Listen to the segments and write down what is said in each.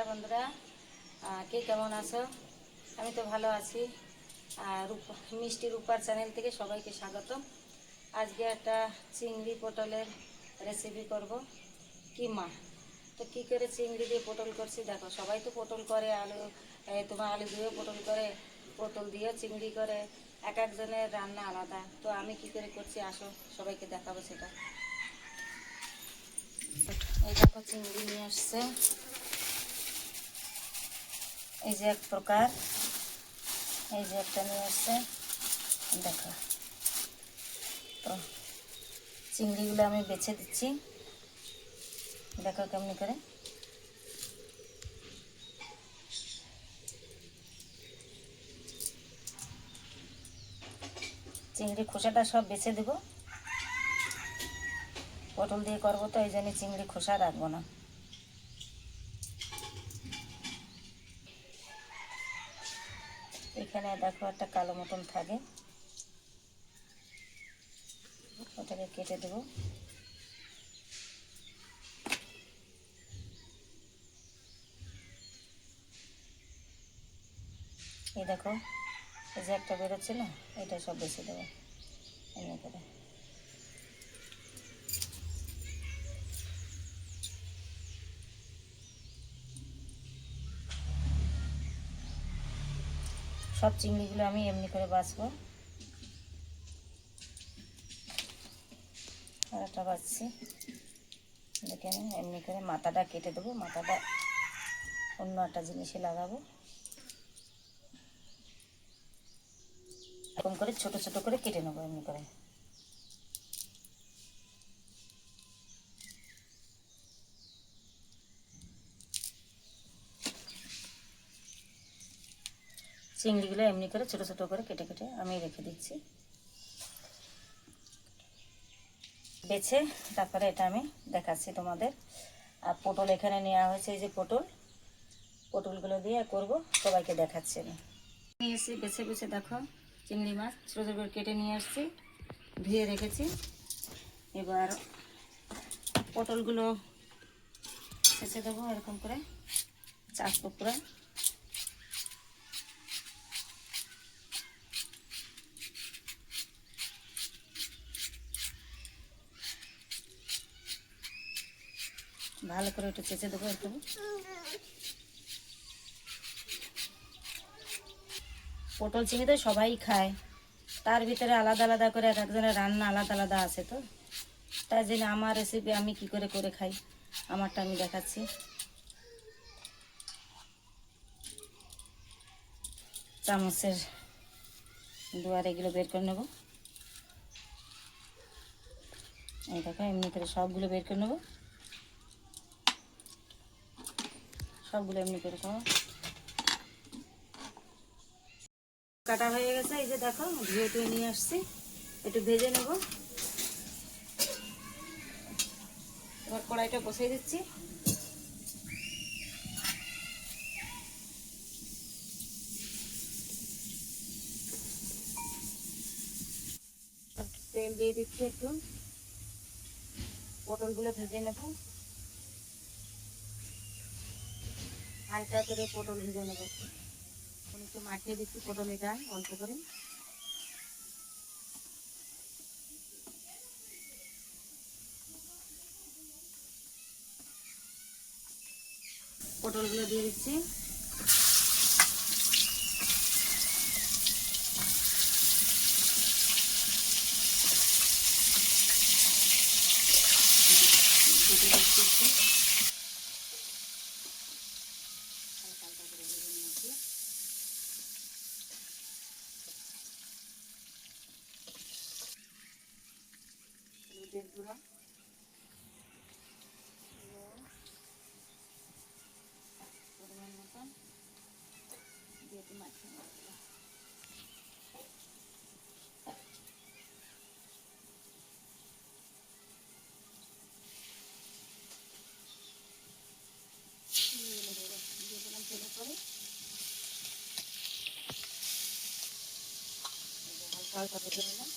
বন্ধুরা, কে কেমন আছো? আমি তো ভালো আছি। আর মিষ্টি রূপার চ্যানেল থেকে সবাইকে স্বাগত। আজকে একটা চিংড়ি পটলের রেসিপি করব। কিমা তো কী করে চিংড়ি দিয়ে পটল করছি দেখো। সবাই তো পটল করে, আলু তোমার আলু দিয়েও পটল করে, পটল দিয়েও চিংড়ি করে। এক একজনের রান্না আলাদা। তো আমি কি করে করছি আসো সবাইকে দেখাবো সেটা। এই দেখো চিংড়ি নিয়ে আসছে, এই যে এক প্রকার, এই যে একটা নিয়ে আসছে দেখো। তো চিংড়িগুলো আমি বেছে দিচ্ছি, দেখো কেমনি করে। চিংড়ি খোসাটা সব বেছে দেবো, পটল দিয়ে করবো তো এই জন্য চিংড়ি খোসা রাখবো না। এখানে দেখো একটা কালো মতন থাকে, ওটাকে কেটে দেবো। এই দেখো, এই যে একটা বেরোচ্ছে না, এটা সব বেছে দেবো এমনি করে। সব চিংড়িগুলো আমি এমনি করে বাছবো। আর একটা বাছছি, দেখে এমনি করে মাথাটা কেটে দেবো। মাথাটা অন্য একটা জিনিসে লাগাবো। এরকম করে ছোট ছোট করে কেটে নেবো এমনি করে। চিংড়িগুলো এমনি করে ছোট ছোট করে কেটে কেটে আমি রেখে দিচ্ছি বেছে। তারপরে এটা আমি দেখাচ্ছি তোমাদের। আর পটল এখানে নেওয়া হয়েছে, এই যে পটলগুলো দিয়ে করব, সবাইকে দেখাচ্ছি আমি। নিয়ে এসেছি বেছে বেছে, দেখো চিংড়ি মাছ ছোটো ছোটো করে কেটে নিয়ে আসছি, ধুয়ে রেখেছি। এবার পটলগুলো ছেঁচে দেবো এরকম করে, চাষ টুকরা। ভালো করে একটু চেঁচে দেবো এরকম। পটল চিংড়ি তো সবাই খায়, তার ভিতরে আলাদা আলাদা করে এক একজনের রান্না আলাদা আলাদা আছে। তো তাই জন্য আমার রেসিপি আমি কি করে করে খাই, আমারটা আমি দেখাচ্ছি। চামচের দুয়ার এগুলো বের করে নেব। এই দেখো এমনি করে সবগুলো বের করে নেব, সবগুলো এমনি করে খাবো। কাটা হয়ে গেছে, এই যে দেখো ধুয়ে টুয়ে নিয়ে আসছি, একটু ভেজে নেব। এবার কড়াইটা বসিয়ে দিচ্ছি। তেল দিয়ে দিচ্ছি একটু, পটলগুলো ভেজে নেব। হালকা করে পটল ভেজে নেব। একটু মাখিয়ে দিচ্ছি পটল, এটা অল্প করে। পটলগুলো দিয়ে দিচ্ছি। হলুদের গুঁড়া, পরিমাণ মতন দিয়ে একটু মাখিয়ে নেব। দিয়ে দিলাম তেলে করে, হালকা হালকা ভেজে নিলাম।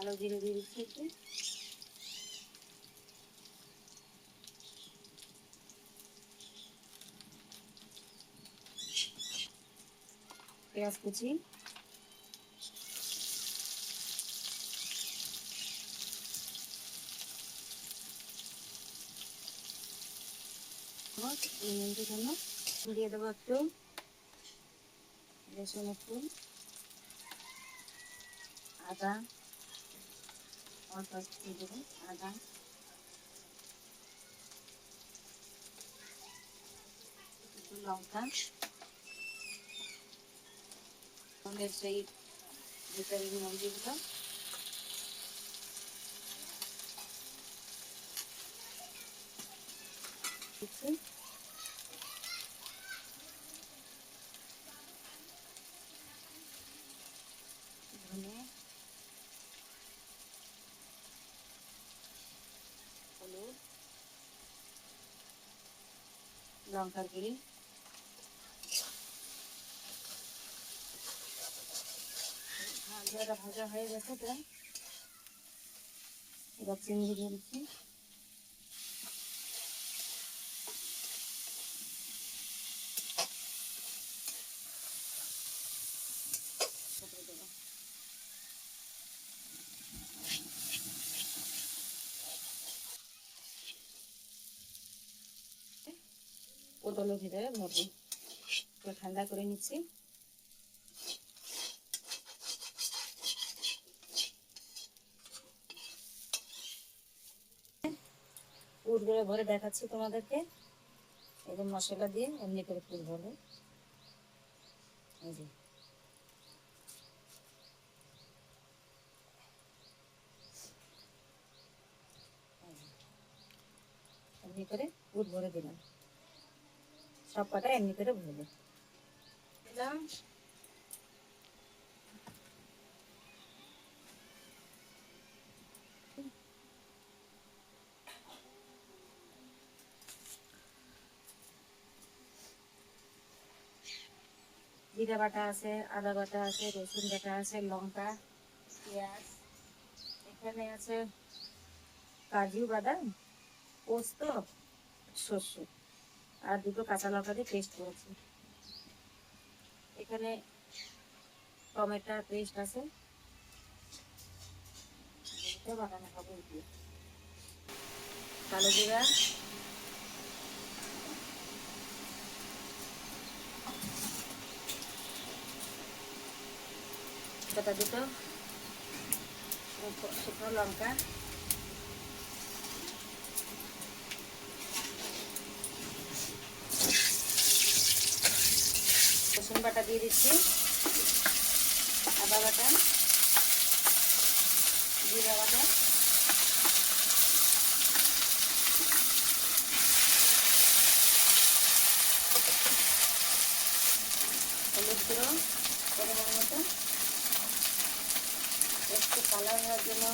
কালো জিরে দিয়ে দিচ্ছি একটু, পেঁয়াজ কুচি, মিনিটের জন্য দিয়ে দেবো একটু রসুন, একটু আদা, অল্প দিয়ে দেবো আদা, একটু লঙ্কা, সেই ভিতরে মরিচগুলো দিচ্ছি, ধনে, হলুদ, লঙ্কার গুঁড়ি, ভাজা হয়ে গেছে প্রায়। এবার চিংড়ি দিয়ে দিচ্ছি, পটলের ভিতরে ভরবো। ঠান্ডা করে নিচ্ছি, পুরগুলো ভরে দেখাচ্ছি তোমাদেরকে। এরকম মশলা দিয়ে এমনি করে পুর ভরবো। এই যে এমনি করে পুর ভরে দিলাম, সব কটা এমনি করে ভরবো। দিলাম জিরা বাটা আছে, আদা বাটা আছে, রসুন বাটা আছে, লঙ্কা, পেঁয়াজ, এখানে আছে কাজু বাদাম, পোস্ত, শস্য আর দুটো কাঁচা লঙ্কা দিয়ে পেস্ট করেছি। এখানে টমেটো পেস্ট আছে, বানানো হবে দিয়ে কালো জিরা, গোটা দুটো শুকনো লঙ্কা, রসুন বাটা দিয়ে দিচ্ছি, আদা বাটা, জিরা বাটা, হলুদ গুঁড়ো পরিমাণ মতো, একটু কালার হওয়ার জন্য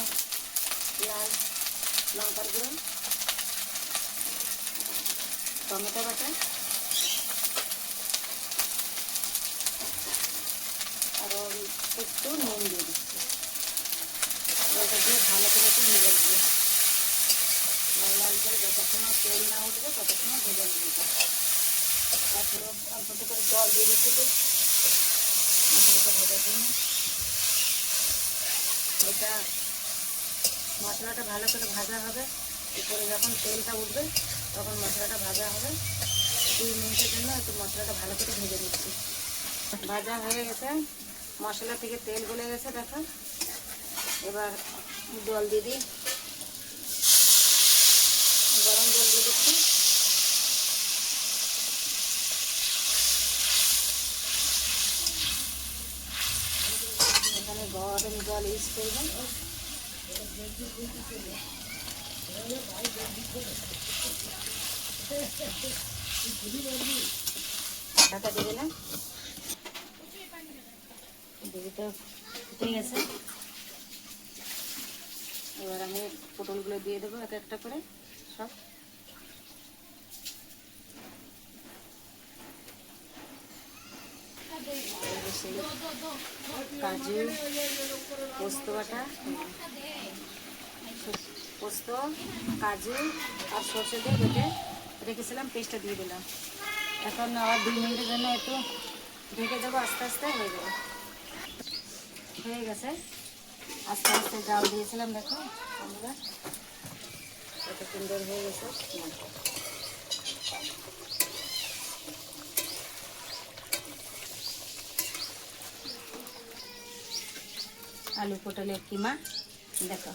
লাল লঙ্কার গুঁড়ো, টমেটো বাটা, আর একটু নুন দিয়ে দিচ্ছি। এটা দিয়ে ভালো করে একটু ভেজে নেব, লাল লাল করে যতক্ষণ তেল না উঠবে ততক্ষণ ভেজে নেব। তারপরে অল্প করে জল দিয়ে দিচ্ছি মশলাটা ভাজার জন্য। এটা মশলাটা ভালো করে ভাজা হবে, উপরে যখন তেলটা উঠবে তখন মশলাটা ভাজা হবে। 2 মিনিটের জন্য একটু মশলাটা ভালো করে ভেজে নিচ্ছি। ভাজা হয়ে গেছে, মশলা থেকে তেল গলে গেছে দেখো। এবার জল দিয়ে দিই, গরম জল দিয়ে দিচ্ছি। এখানে গরম জল ইউজ করবেন। ঢাকা দিয়ে দিলাম, দিদিটা ফুটে গেছে। এবার আমি পটলগুলো দিয়ে দেবো এক একটা করে সব। সেই কাজু পোস্ত বাটা, পোস্ত কাজু আর সর্ষে দিয়ে বেটে রেখেছিলাম, পেস্টটা দিয়ে দিলাম। এখন আবার 2 মিনিটের জন্য একটু ঢেকে দেবো, আস্তে আস্তে হয়ে যাবে। হয়ে গেছে, আস্তে আস্তে জাল দিয়েছিলাম, দেখো বন্ধুরা কত সুন্দর হয়ে গেছে। আলু পটলের কিমা, দেখো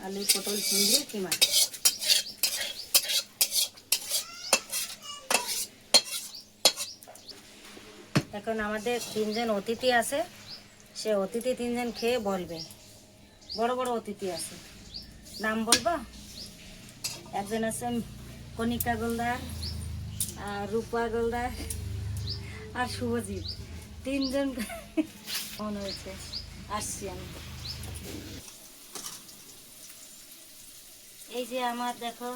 আলু পটল চিংড়ি কিমা। এখন আমাদের 3 জন অতিথি আছে, সে অতিথি 3 জন খেয়ে বলবে। বড় বড় অতিথি আছে, নাম বলবো। একজন আছে কণিকা গোলদার, আর রূপা গোলদার, আর শুভজিৎ। 3 জন মনে হয়েছে, আসছি আমি। এই যে আমার দেখো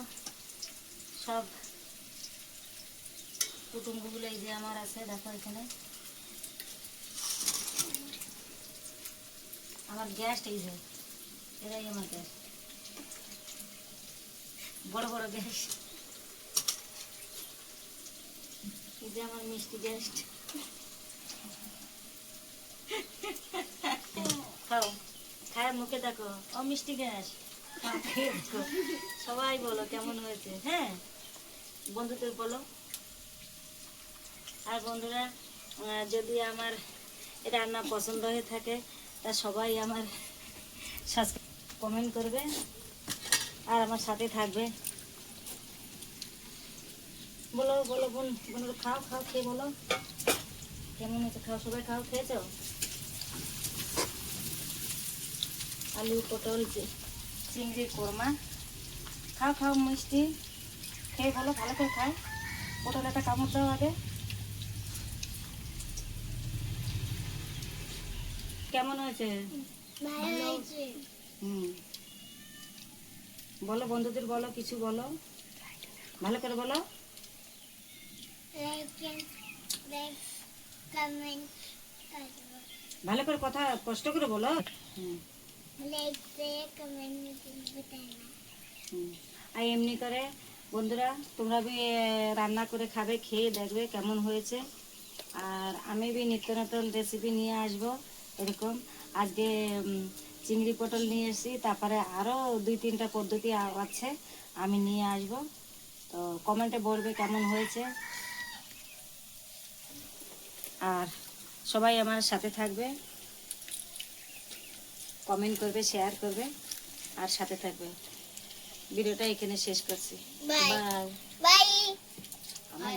সব কুটুম্বগুলো, এই যে আমার আছে, দেখো এখানে আমার গ্যাস, এই যে এরাই আমার গ্যাস, বড় বড় গ্যাস। এই যে আমার মিষ্টি গ্যাস। খাও, খায় মুখে দেখো, ও মিষ্টি গ্যাস, খেয়ে দেখো। সবাই বলো কেমন হয়েছে, হ্যাঁ বন্ধুদের বলো। আর বন্ধুরা, যদি আমার রান্না পছন্দ হয়ে থাকে তা সবাই আমার কমেন্ট করবে আর আমার সাথে থাকবে। বলো বলো বোন, খাও খাও, খেয়ে বলো কেমন হয়েছে। খাও, সবাই খাও, খেয়েছ? আলু পটল চিংড়ির কোরমা, খাও খাও মিষ্টি, খেয়ে বলো, ভালো করে খাও। পটল একটা কামড় দাও আগে। কেমন হয়েছে? বলো বন্ধুদের বলো, কিছু বলো, ভালো করে বলো। ভালো করে কথা কষ্ট করে বলো। আর এমনি করে বন্ধুরা তোমরা বি রান্না করে খাবে, খেয়ে দেখবে কেমন হয়েছে। আর আমি বি নিত্য নতুন রেসিপি নিয়ে আসবো এরকম। আজকে চিংড়ি পটল নিয়ে এসেছি, তারপরে আরও 2-3টা পদ্ধতি আছে আমি নিয়ে আসব। তো কমেন্টে বলবে কেমন হয়েছে। আর সবাই আমার সাথে থাকবে, কমেন্ট করবে, শেয়ার করবে আর সাথে থাকবে। ভিডিওটা এখানে শেষ করছি। Bye bye. আমার